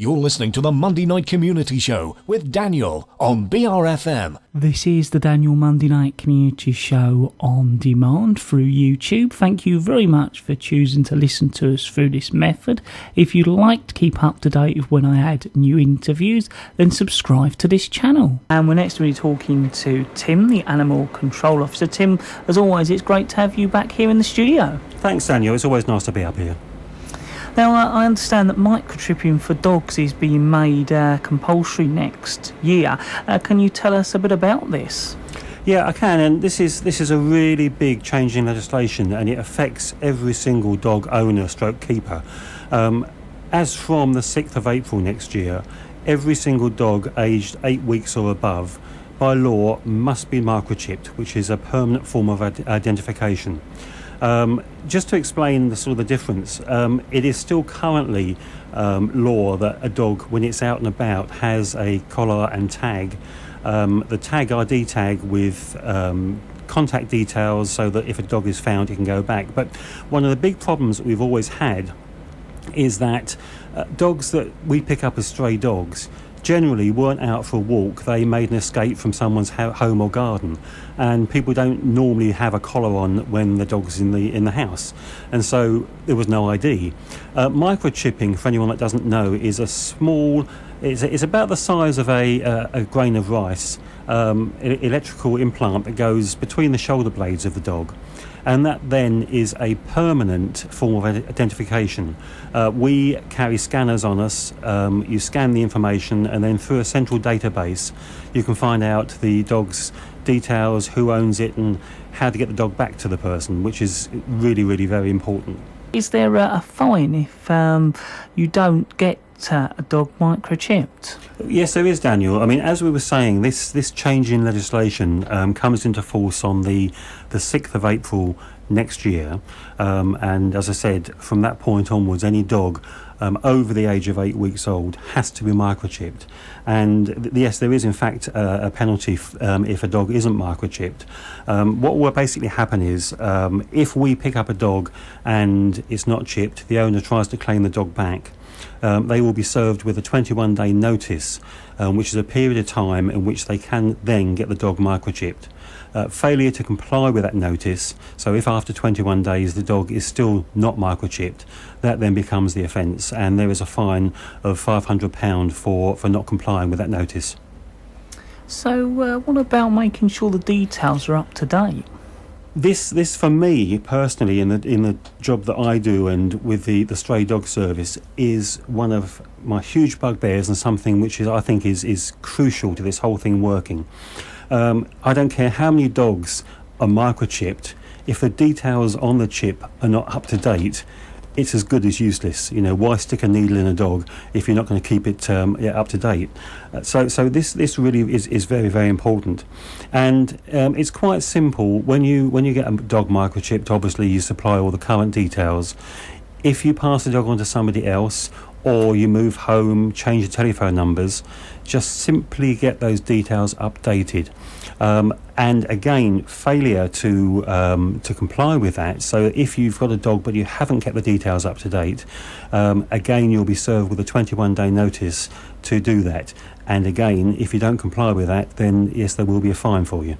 You're listening to the Monday Night Community Show with Daniel on BRFM. This is the Daniel Monday Night Community Show on demand through YouTube. Thank you very much for choosing to listen to us through this method. If you'd like to keep up to date with when I add new interviews, then subscribe to this channel. And we're next going to be talking to Tim, the Animal Control Officer. Tim, as always, it's great to have you back here in the studio. Thanks, Daniel. It's always nice to be up here. Now, I understand that microchipping for dogs is being made compulsory next year. Can you tell us a bit about this? Yeah, I can, and this is a really big change in legislation, and it affects every single dog owner stroke keeper. As from the 6th of April next year, every single dog aged 8 weeks or above, by law, must be microchipped, which is a permanent form of identification. Just to explain the difference, it is still currently law that a dog, when it's out and about, has a collar and tag. The tag ID tag with contact details so that if a dog is found, it can go back. But one of the big problems that we've always had is that dogs that we pick up as stray dogs generally weren't out for a walk. They made an escape from someone's home or garden, and people don't normally have a collar on when the dog's in the house, and so there was no ID. Microchipping, for anyone that doesn't know, is a small, it's about the size of a grain of rice, electrical implant that goes between the shoulder blades of the dog. And that then is a permanent form of identification. We carry scanners on us. You scan the information, and then through a central database you can find out the dog's details, who owns it, and how to get the dog back to the person, which is really, really very important. Is there a fine if you don't get a dog microchipped? Yes, there is, Daniel. I mean, as we were saying, this change in legislation comes into force on the 6th of April next year, and as I said, from that point onwards, any dog over the age of 8 weeks old has to be microchipped. And yes, there is in fact a penalty if a dog isn't microchipped. What will basically happen is if we pick up a dog and it's not chipped, the owner tries to claim the dog back. They will be served with a 21-day notice, which is a period of time in which they can then get the dog microchipped. Failure to comply with that notice, so if after 21 days the dog is still not microchipped, that then becomes the offence, and there is a fine of £500 for not complying with that notice. So what about making sure the details are up to date? This for me personally, in the job that I do and with the stray dog service, is one of my huge bugbears, and something which I think is crucial to this whole thing working. I don't care how many dogs are microchipped, if the details on the chip are not up to date, it's as good as useless. You know, why stick a needle in a dog if you're not going to keep it up to date? So this really is very, very important, and it's quite simple. When you get a dog microchipped, obviously you supply all the current details. If you pass the dog on to somebody else, or you move home, change your telephone numbers, just simply get those details updated. And again, failure to comply with that. So if you've got a dog but you haven't kept the details up to date, again you'll be served with a 21-day notice to do that. And again, if you don't comply with that, then yes, there will be a fine for you.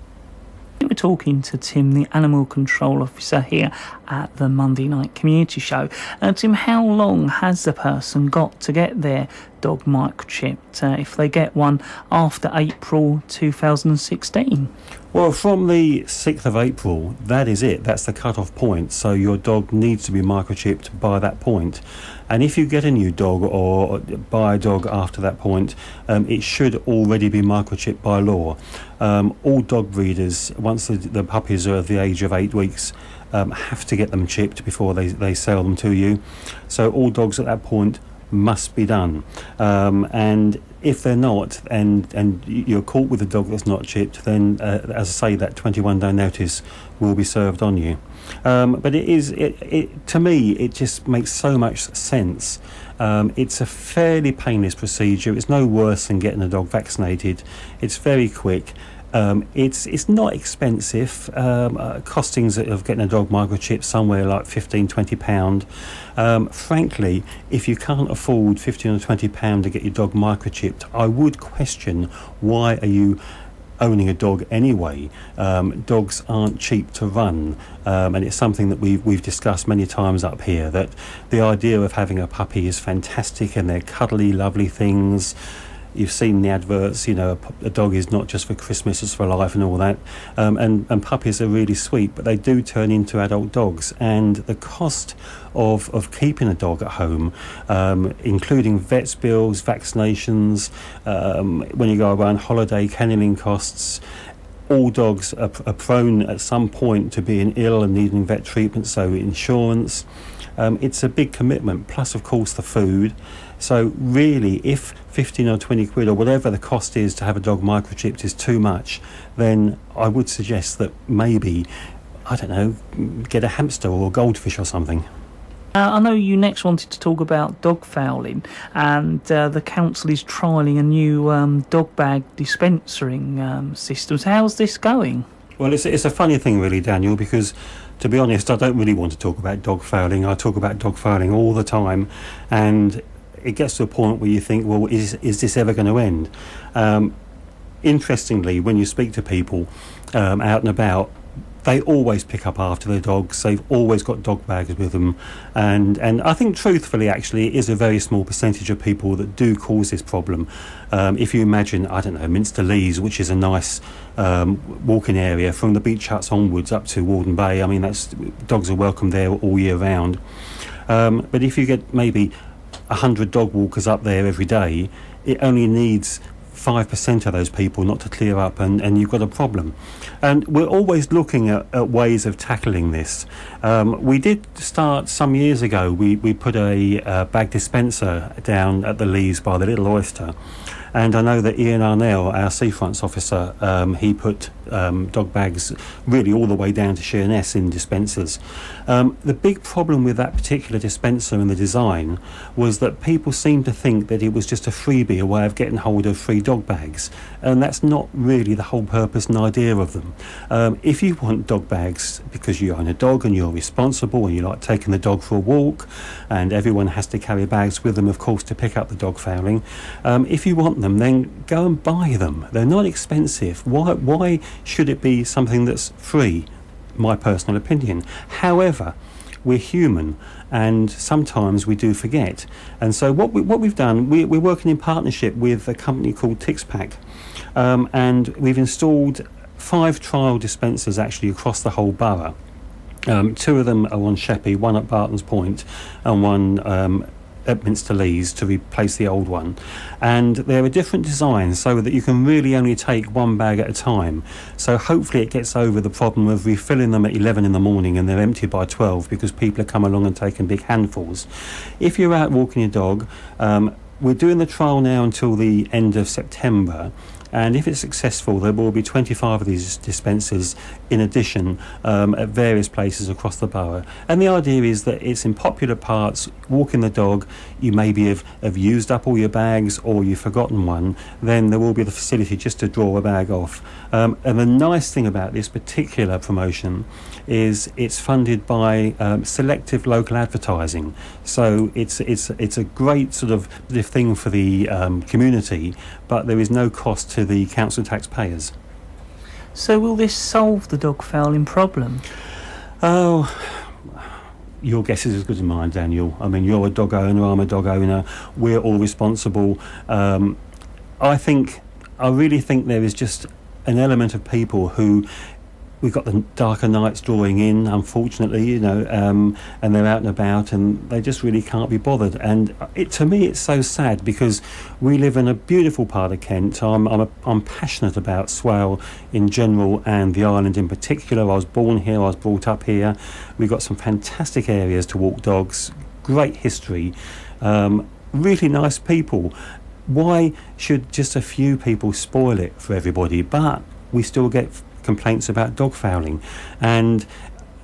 We're talking to Tim, the Animal Control Officer here at the Monday Night Community Show. Tim, how long has the person got to get their dog microchipped if they get one after April 2016? Well, from the 6th of April, that is it. That's the cut-off point. So your dog needs to be microchipped by that point. And if you get a new dog or buy a dog after that point, it should already be microchipped by law. All dog breeders, once the puppies are of the age of 8 weeks, have to get them chipped before they sell them to you. So all dogs at that point must be done. And if they're not, and you're caught with a dog that's not chipped, then as I say, that 21-day notice will be served on you. But to me, it just makes so much sense. It's a fairly painless procedure. It's no worse than getting a dog vaccinated. It's very quick, It's not expensive. Costings of getting a dog microchip somewhere like £15-20. Frankly, if you can't afford £15 or £20 to get your dog microchipped, I would question, why are you owning a dog anyway? Dogs aren't cheap to run, and it's something that we've discussed many times up here, that the idea of having a puppy is fantastic, and they're cuddly, lovely things. You've seen the adverts, a dog is not just for Christmas, it's for life and all that. And puppies are really sweet, but they do turn into adult dogs. And the cost of keeping a dog at home, including vets bills, vaccinations, when you go away on holiday, kennelling costs. All dogs are prone at some point to being ill and needing vet treatment, so insurance. It's a big commitment, plus of course the food. So really, if 15 or 20 quid or whatever the cost is to have a dog microchipped is too much, then I would suggest that maybe, I don't know, get a hamster or a goldfish or something. I know you next wanted to talk about dog fouling, and the council is trialling a new dog bag dispensing systems. How's this going? Well, it's a funny thing really, Daniel, because to be honest, I don't really want to talk about dog fouling. I talk about dog fouling all the time, and it gets to a point where you think, well, is this ever going to end? Interestingly, when you speak to people out and about, they always pick up after their dogs. They've always got dog bags with them, and I think truthfully, actually, it is a very small percentage of people that do cause this problem. If you imagine, I don't know, Minster Leas, which is a nice walking area from the beach huts onwards up to Warden Bay. I mean, dogs are welcome there all year round. But if you get maybe 100 dog walkers up there every day, it only needs 5% of those people not to clear up, and you've got a problem. And we're always looking at ways of tackling this. We did start some years ago, we put a bag dispenser down at the Leas by the Little Oyster. And I know that Ian Arnell, our seafronts officer, he put dog bags really all the way down to Sheerness in dispensers. The big problem with that particular dispenser and the design was that people seemed to think that it was just a freebie, a way of getting hold of free dog bags. And that's not really the whole purpose and idea of them. If you want dog bags because you own a dog and you're responsible and you like taking the dog for a walk, and everyone has to carry bags with them, of course, to pick up the dog fouling, if you want them, then go and buy them. They're not expensive. Why should it be something that's free? My personal opinion. However, we're human, and sometimes we do forget. And so what we've done, we're working in partnership with a company called TixPack, and we've installed 5 trial dispensers actually across the whole borough. 2 of them are on Sheppey, one at Barton's Point and one at Minster Leas to replace the old one. And there are different designs so that you can really only take one bag at a time. So hopefully it gets over the problem of refilling them at 11 in the morning and they're empty by 12 because people are coming along and taking big handfuls. If you're out walking your dog, we're doing the trial now until the end of September. And if it's successful, there will be 25 of these dispensers in addition at various places across the borough. And the idea is that it's in popular parts, walking the dog, you maybe have used up all your bags or you've forgotten one, then there will be the facility just to draw a bag off. And the nice thing about this particular promotion is it's funded by selective local advertising. So it's a great sort of thing for the community, but there is no cost to the council taxpayers. So will this solve the dog fouling problem? Oh, your guess is as good as mine, Daniel. I mean, you're a dog owner, I'm a dog owner, we're all responsible. I really think there is just an element of people who, we've got the darker nights drawing in, unfortunately, and they're out and about and they just really can't be bothered. And to me, it's so sad because we live in a beautiful part of Kent. I'm passionate about Swale in general and the island in particular. I was born here, I was brought up here. We've got some fantastic areas to walk dogs, great history, really nice people. Why should just a few people spoil it for everybody? But we still get complaints about dog fouling, and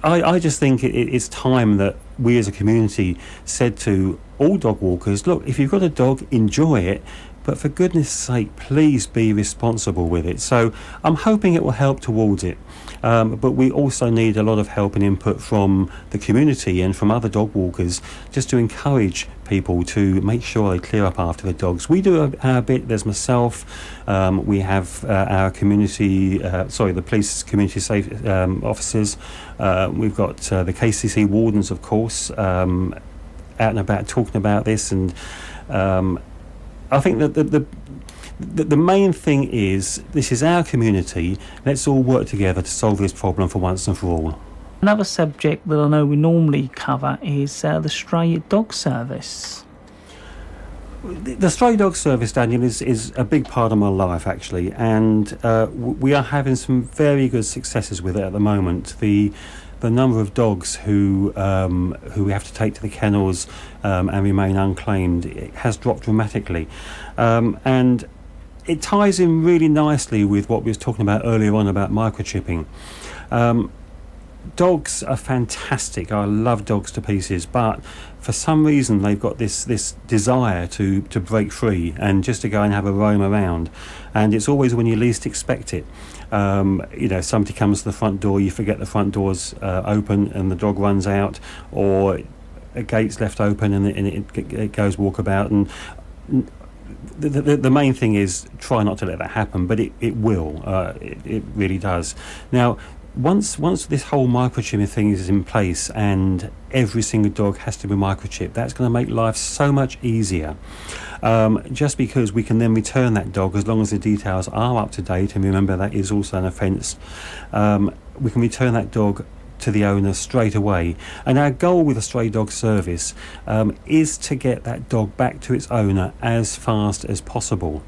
I just think it's time that we as a community said to all dog walkers, look, if you've got a dog, enjoy it, but for goodness sake, please be responsible with it. So I'm hoping it will help towards it. But we also need a lot of help and input from the community and from other dog walkers, just to encourage people to make sure they clear up after the dogs. We do our bit. There's myself. We have our community, the police community safe officers. We've got the KCC wardens, of course, out and about talking about this. And I think that the main thing is, this is our community. Let's all work together to solve this problem for once and for all. Another subject that I know we normally cover is the stray dog service. The stray dog service, Daniel, is a big part of my life, actually, and we are having some very good successes with it at the moment. The number of dogs who we have to take to the kennels and remain unclaimed, it has dropped dramatically, and it ties in really nicely with what we was talking about earlier on about microchipping. Dogs are fantastic. I love dogs to pieces, but for some reason they've got this desire to break free and just to go and have a roam around, and it's always when you least expect it. Somebody comes to the front door, you forget the front door's open and the dog runs out, or a gate's left open and it goes walkabout. And the main thing is try not to let that happen, but it will. It really does. Now, once this whole microchipping thing is in place and every single dog has to be microchipped, that's going to make life so much easier. Just because we can then return that dog as long as the details are up to date, and remember that is also an offence. We can return that dog to the owner straight away. And our goal with a stray dog service is to get that dog back to its owner as fast as possible.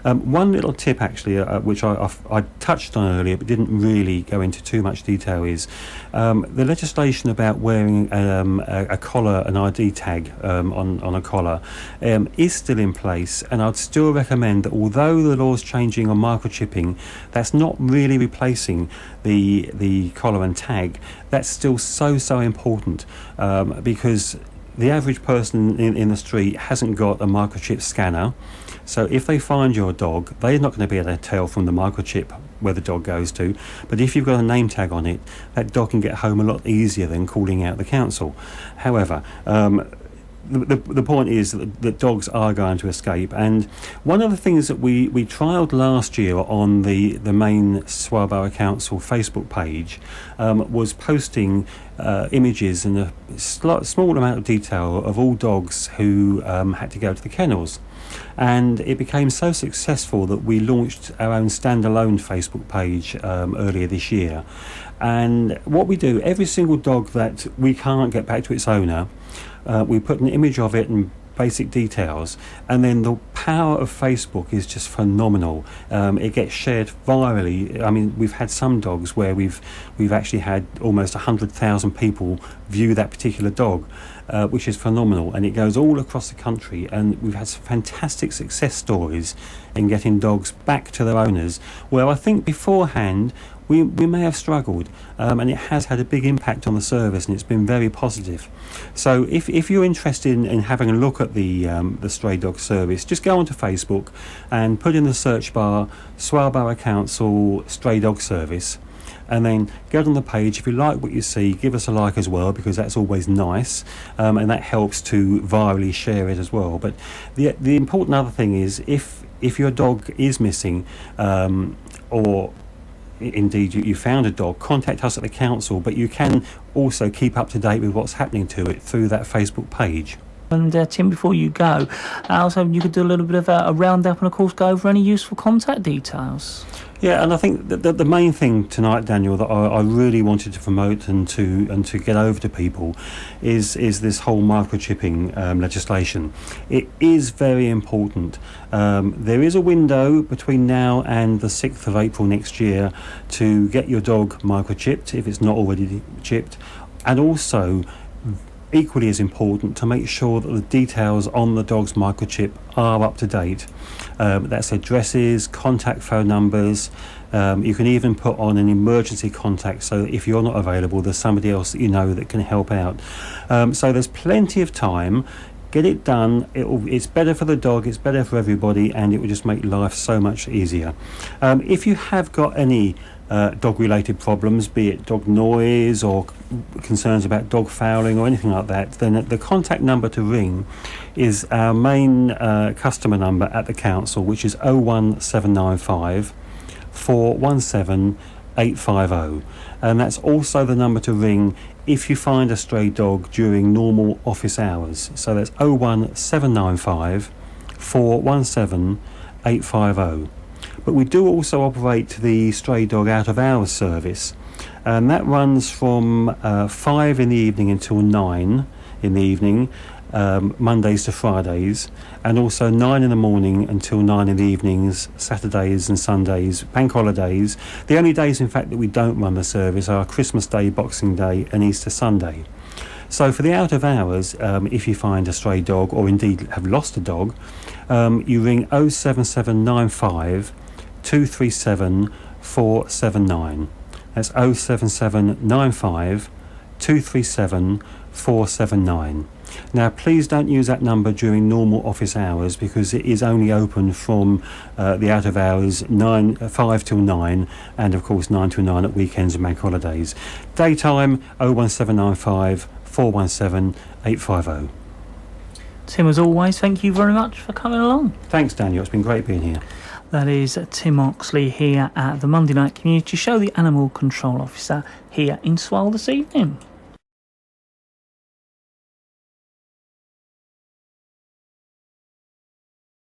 One little tip, actually, which I touched on earlier but didn't really go into too much detail, is the legislation about wearing a collar, an ID tag on a collar, is still in place, and I'd still recommend that although the law's changing on microchipping, that's not really replacing the collar and tag. That's still so important, because the average person in the street hasn't got a microchip scanner. So if they find your dog, they're not going to be able to tell from the microchip where the dog goes to. But if you've got a name tag on it, that dog can get home a lot easier than calling out the council. However, the point is that dogs are going to escape. And one of the things that we trialled last year on the main Swale Borough Council Facebook page was posting images and a small amount of detail of all dogs who had to go to the kennels. And it became so successful that we launched our own standalone Facebook page earlier this year. And what we do, every single dog that we can't get back to its owner, we put an image of it and basic details, and then the power of Facebook is just phenomenal. It gets shared virally. I mean, we've had some dogs where we've actually had almost 100,000 people view that particular dog, which is phenomenal, and it goes all across the country, and we've had some fantastic success stories in getting dogs back to their owners, where I think beforehand we may have struggled, and it has had a big impact on the service, and it's been very positive. So if you're interested in having a look at the stray dog service, just go onto Facebook and put in the search bar Swale Borough Council Stray Dog Service, and then go on the page. If you like what you see, give us a like as well, because that's always nice, and that helps to virally share it as well. But the important other thing is, if your dog is missing, or indeed you found a dog, contact us at the council, but you can also keep up to date with what's happening to it through that Facebook page. And Tim, before you go, I was hoping you could do a little bit of a roundup and of course go over any useful contact details. Yeah, and I think that the main thing tonight, Daniel, that I really wanted to promote and to get over to people is this whole microchipping legislation. It is very important. There is a window between now and the 6th of April next year to get your dog microchipped if it's not already chipped, and also equally as important to make sure that the details on the dog's microchip are up to date. That's addresses, contact phone numbers. You can even put on an emergency contact, so that if you're not available, there's somebody else that you know that can help out. So there's plenty of time. Get it done. It's better for the dog, it's better for everybody, and it will just make life so much easier. If you have got any dog-related problems, be it dog noise or concerns about dog fouling or anything like that, then the contact number to ring is our main customer number at the council, which is 01795 417 850, and that's also the number to ring if you find a stray dog during normal office hours. So that's 01795 417 850. But we do also operate the stray dog out of hours service, and that runs from 5 in the evening until 9 in the evening, Mondays to Fridays, and also 9 in the morning until 9 in the evenings, Saturdays and Sundays, bank holidays. The only days, in fact, that we don't run the service are Christmas Day, Boxing Day and Easter Sunday. So for the out of hours, if you find a stray dog or indeed have lost a dog, you ring 07795 237 479. That's 07795 237 479. Now, please don't use that number during normal office hours, because it is only open from the out of hours 5 till 9, and of course 9 till 9 at weekends and bank holidays. Daytime 01795 417 850. Tim, as always, thank you very much for coming along. Thanks, Daniel. It's been great being here. That is Tim Oxley here at the Monday Night Community Show, the Animal Control Officer here in Swale this evening.